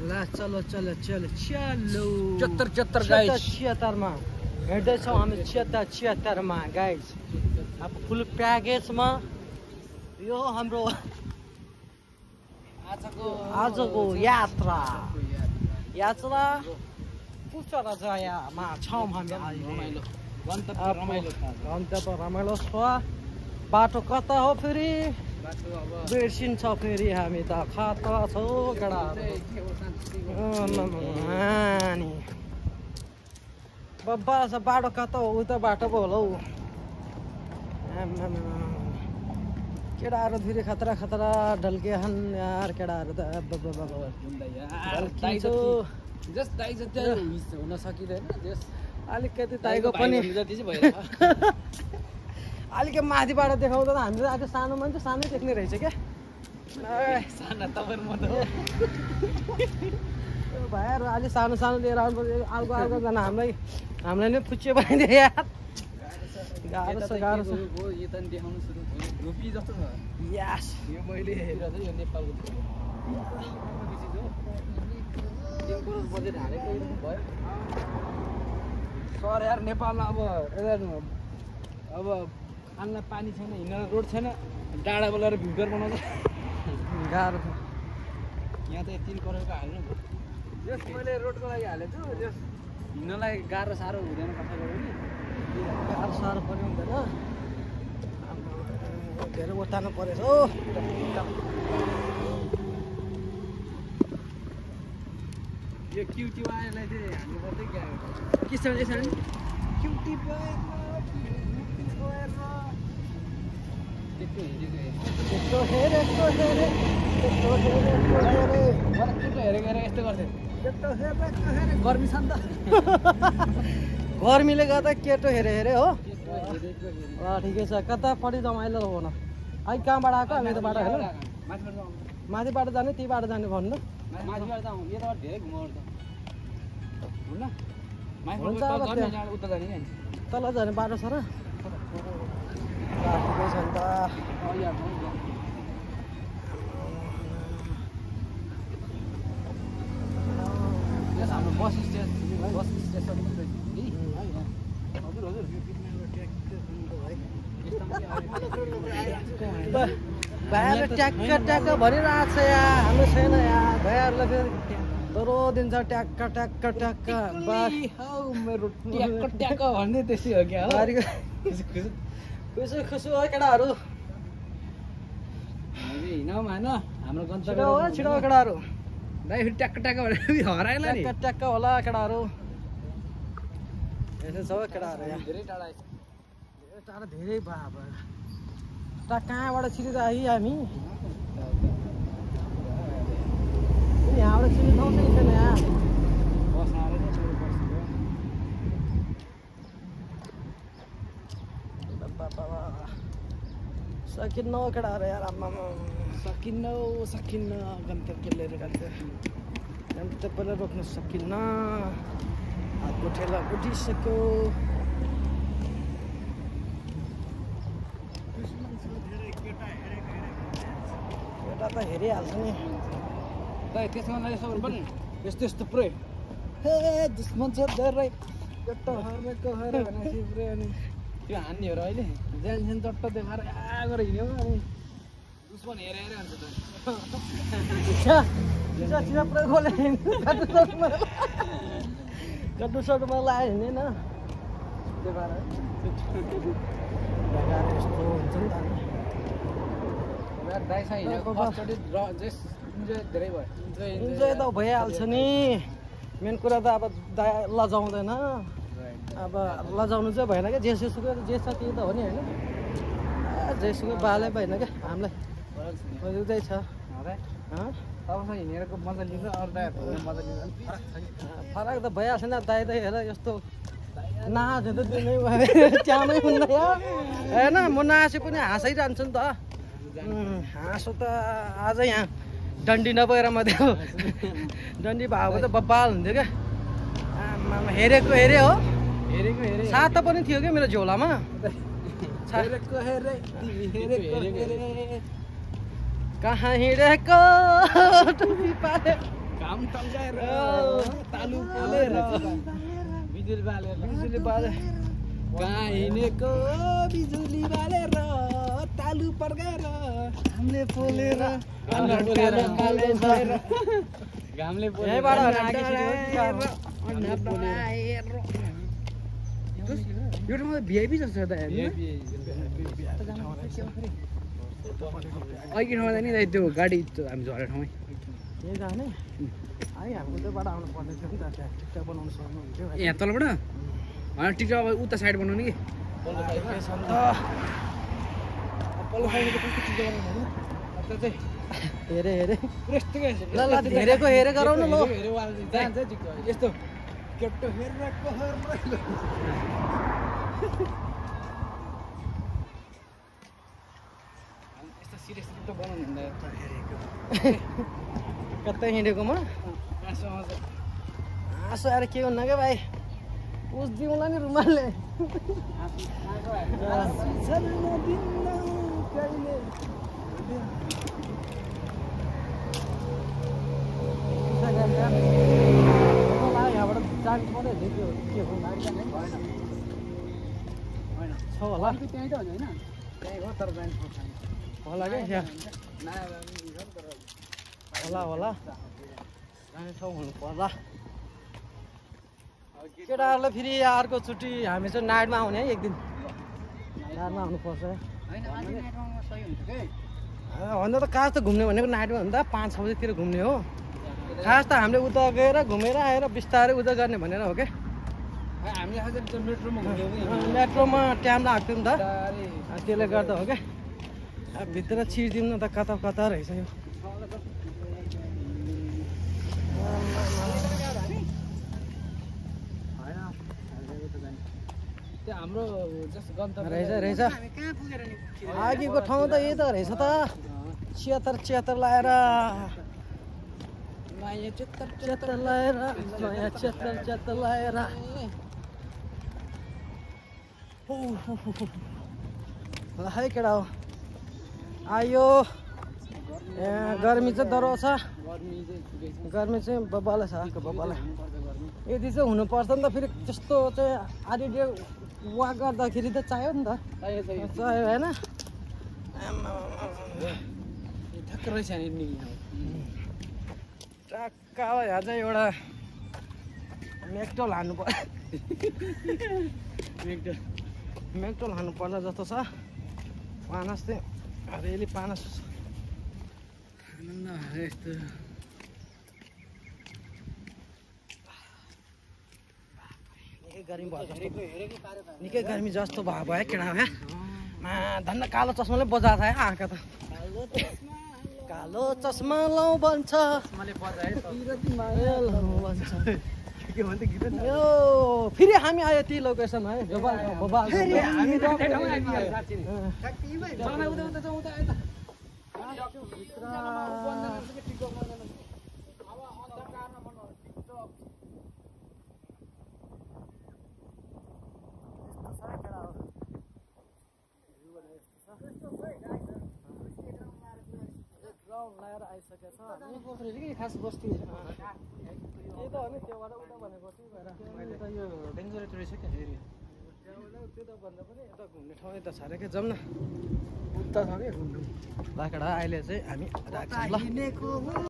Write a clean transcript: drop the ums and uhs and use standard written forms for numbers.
ला चलो चलो चलो चलो 74 गाइस 76 मा हेर्दैछौँ हामी 76 मा गाइस। अब फुल प्याकेजमा यो हाम्रो आजको यात्रा पुष्पराजामा छौँ हामी अहिले। गन्तव्य रमाइलो छ। बाटो कता हो फेरि बिर्सिन्छ फेरि हामी त खतरा छौ केटाहरू। बब्बा छ बाटो कता हो उता बाटो पो होला हौ। केटाहरू फेरि खतरा खतरा ढल्केछन् यार केटाहरू त। हुन सकिँदैन अलिकति ताइको पनि अलिक माथिबाट देखाउँदा त हामीले आज सानो मान्छे सानै देख्ने रहेछ क्या। भाइहरू अलि सानो सानो लिएर आउनु पर्छ। अर्को जना हामीलाई नै फुच्चे पाइदियो यार। गाह्रो छ गाह्रो छ। यस यो मैले हेरेर चाहिँ यो नेपालको सर यार नेपालमा अब खानलाई पानी छैन, हिँड्न रोड छैन, डाँडा बोलाएर भिडियो बनाउँछ। गाह्रो छ। यहाँ त 3 करोडको हाल्नु जस मैले रोडको लागि हालेको छु। जस हिँड्नलाई गाह्रो साह्रो हुँदैन कसै गऱ्यो नि। गाह्रो साह्रो पनि हुँदैन। धेरै ओतानो परेछ हो। यो क्युटी वायरलाई चाहिँ हाल्नु पर्दै क्या के छ यसरी क्युटी गर्मी छ नि त। गर्मीले गर्दा केटो हेरे हो। ठिकै छ। कतापट्टि जाउँ अहिले भन। अहिले कहाँबाट आएको हामी यताबाट होइन माथिबाट जाने त्यहीबाट जाने भन्नु। माथिबाट जाउँ यताबाट धेरै घुमाउनु हुन्छ तल जाने बाटो छ र। ठिकै छ नि त। हाम्रो बस स्टेसन हजुर हजुर भाइहरूले ट्याक्क ट्याक्क भनिरहेको छ या हाम्रो छैन या भाइहरूलाई फेरि डरो दिन्छ ट्याक्क ट्याक्क ट्याक्क मेरो ट्याक्क ट्याक्क भन्ने त्यसै हो क्या खुसु खुसु हो केटाहरू। हिँडौँ होइन हाम्रो गन्तव्य छिटो हो छिटो हो केटाहरू। दाइ फेरि ट्याक्क ट्याक्क भनेर हराएला नि। ट्याक्क ट्याक्क होला केटाहरू। यसो छ केटाहरू यहाँ धेरै टाढा टाढा धेरै भयो। कहाँबाट छिरिँदा आयो हामी यहाँबाट छिर्ने ठाउँ चाहिँ छैन यहाँ। सकिन्न हौ केटाहरू यार। आम्मामा सकिन्न गन्तव्य लिएर गन्तव्यलाई रोक्न सकिन्न। हातको ठेला उठिसक्यो। केटा त हेरिहाल्छ नि दाइ। त्यसमा यसो पनि यस्तो यस्तो पुरै हे दुश्मन छ धेरै केटा हर्मेको हरे भनेपछि पुरै अनि त्यो हान्ने हो र अहिले ज्यान चट्ट देखाएर गरेर हिँड्यो अनि दुश्मन हेरेर हुन्छ त। चिरा पुरा खोले गड्डु सडुमा लगायो हिँडेन त्यो भएर यस्तो हुन्छ नि त। दाइसँग हिँडेको फर्स्टचोटि धेरै भयो। इन्जोय त भइहाल्छ नि। मेन कुरा त अब लजाउँदैन। अब लजाउनु चाहिँ भएन क्या। जेसुकै जे छ त्यही त हो नि होइन। जेसुकै बाले भएन क्या हामीलाई उतै छ। तपाईँसँग हिँडेको मजा लिन्छ अरू दाइहरूको मजा लिन्छ फरक त भइहाल्छ नि। दाइ त हेर यस्तो नाच्यो त दिनै त्यहाँमै हुन्न यार होइन। म नाचे पनि हाँसाइरहन्छु नि त। हाँसो त आज यहाँ डन्डी नभएर मात्रै हो। डन्डी भएको त बब्बाल हुन्थ्यो क्या। हेरेको हेरे हो। साता पनि थियो क्या मेरो झोलामा। कहाँ हिँडेको घाम टल्काएर तालु पोलेर बिजुली बालेर कहाँ हिँडेको बिजुली बालेर तालु पड्काएर घामले पोलेर घामले यहीँबाट यो ठाउँमा भिआइपी जस्तो छ त अहिले ठाउँमा नि त्यो गाडी हामी झरेको ठाउँमै यही जाने है हाम्रो त्योबाट आउनु पर्ने थियो नि त त्यहाँ टिकटक बनाउनु सक्नुहुन्थ्यो यहाँ तलबाट होइन टिकटक अब उता साइड बनाउने कि पल्लो साइडको कस्तो टिकटक बनाउनु त्यो चाहिँ हेरे यस्तो ल हेरेको हेरे गरौँ न ल जान्छ यस्तो केटो हेरेको यस्तो सिरियस टिकटक बनाउनु हुँदा कतै हिँडेकोमा हाँसो आएर के हुन्न क्या भाइ उस दिउँला नि रुमालले यहाँबाट जानु पर्यो के हो छ होला त्यहीँ त हो होइन त्यहीँ हो तर जानु पर्छ होला क्या होला जानेछौँ हुनु पर्ला केटाहरूलाई फेरि अर्को छुट्टी हामी चाहिँ नाइटमा आउने है एक दिन नाइटमा आउनुपर्छ भन्दा त खास त घुम्ने भनेको नाइटमा हो नि त 5-6 बजीतिर घुम्ने हो खास त हामीले उता गएर घुमेर आएर बिस्तारै उता गर्ने भनेर हो क्या हामीले अझै मेट्रोमा मेट्रोमा टाइम लाग्थ्यो नि त त्यसले गर्दा हो क्या भित्र छिर्दिउँ न त कता कता रहेछ यो त्यो हाम्रो जस्तो गन्तव्य रहेछ अघिको ठाउँ त यही त रहेछ त 76 लाएर नयाँ 76 लाएर नयाँ 76 लाएर ल है केटा हो आयो गर्मी चाहिँ डह्रो छ गर्मी चाहिँ बब्बालाई छ बब्बालाई यदि चाहिँ हुनुपर्छ नि त फेरि त्यस्तो चाहिँ आधी डे वाक गर्दाखेरि त चाहियो नि त चाहियो होइन ठक्क रहेछ नि टक्क अब यहाँ चाहिँ एउटा मेक्टोल हान्नु पर्छ मेक्टोल हान्नु पर्छ जस्तो छ पानस चाहिँ रेली पानस यस्तो निकै गर्मी जस्तो भयो केटा हो धन्न कालो चस्माले बजाएको थियो आँखा त कालो चस्मा लौ भन्छ यो फेरि हामी आयो ती लोकेसन है लाएर आइसकेछ खास बस्ती यही त हो नि त्योबाट उता भनेको यो डेन्जरेट रहेछ क्या एरिया त्यो त भन्दा पनि यता घुम्ने ठाउँ यता छ अरे क्या जाउँ न उता छ कि घुम्नु लाकडा अहिले चाहिँ हामी राख्छौँ ल